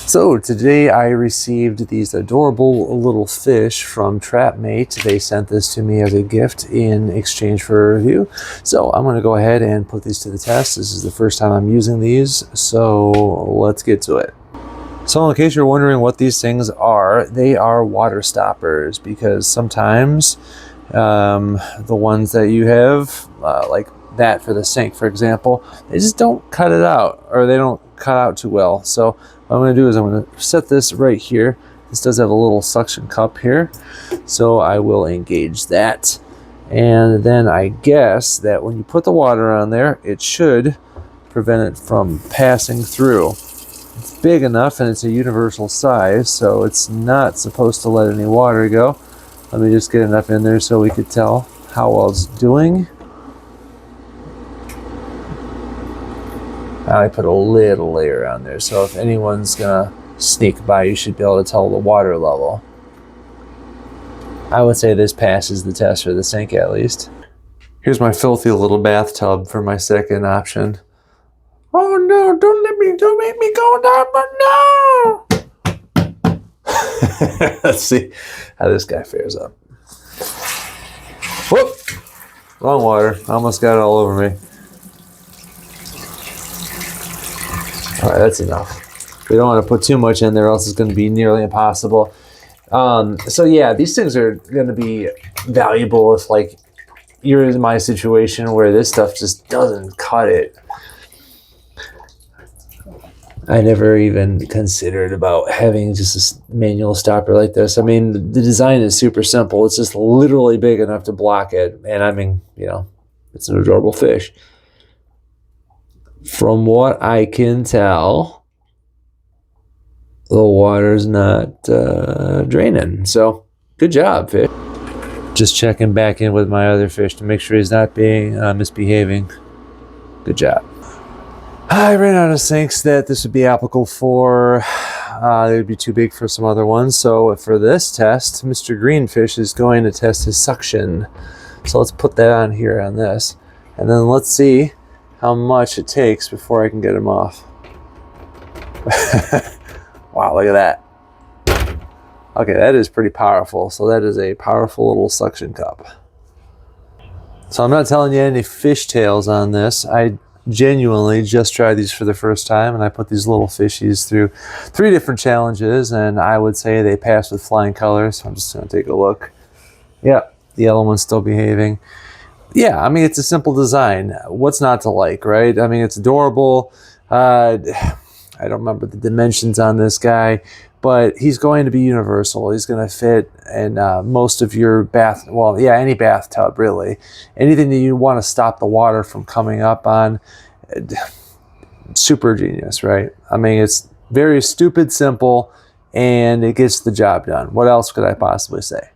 So today I received these adorable little fish from TRAPMATE. They sent this to me as a gift in exchange for a review. So I'm going to go ahead and put these to the test. This is the first time I'm using these, so let's get to it. So in case you're wondering what these things are, they are water stoppers, because sometimes the ones that you have, like that for the sink, for example, they just don't cut it out, or they don't cut out too well. So what I'm going to do is I'm going to set this right here. This does have a little suction cup here, so I will engage that. And then I guess that when you put the water on there, it should prevent it from passing through. It's big enough and it's a universal size, so it's not supposed to let any water go. Let me just get enough in there so we could tell how well it's doing. I put a little layer on there, so if anyone's gonna sneak by, you should be able to tell the water level. I would say this passes the test for the sink at least. Here's my filthy little bathtub for my second option. Oh no, don't make me go down, but no! Let's see how this guy fares up. Whoop! Wrong water, almost got it all over me. All right, that's enough. We don't want to put too much in there, else it's going to be nearly impossible. So yeah, these things are going to be valuable if, like, you're in my situation where this stuff just doesn't cut it. I never even considered about having just a manual stopper like this. I mean, the design is super simple. It's just literally big enough to block it. And I mean, you know, it's an adorable fish. From what I can tell, the water's not draining. So, good job, fish. Just checking back in with my other fish to make sure he's not being misbehaving. Good job. I ran out of sinks that this would be applicable for. They would be too big for some other ones. So for this test, Mr. Greenfish is going to test his suction. So let's put that on here on this. And then let's see how much it takes before I can get him off. Wow, look at that. Okay, that is pretty powerful. So that is a powerful little suction cup. So I'm not telling you any fishtails on this. I genuinely just tried these for the first time, and I put these little fishies through 3 different challenges, and I would say they passed with flying colors. So I'm just going to take a look. Yeah, the yellow one's still behaving. Yeah, I mean, it's a simple design. What's not to like, right? I mean, it's adorable. I don't remember the dimensions on this guy, but he's going to be universal. He's going to fit in most of your any bathtub, really. Anything that you want to stop the water from coming up on, super genius, right? I mean, it's very stupid simple, and it gets the job done. What else could I possibly say?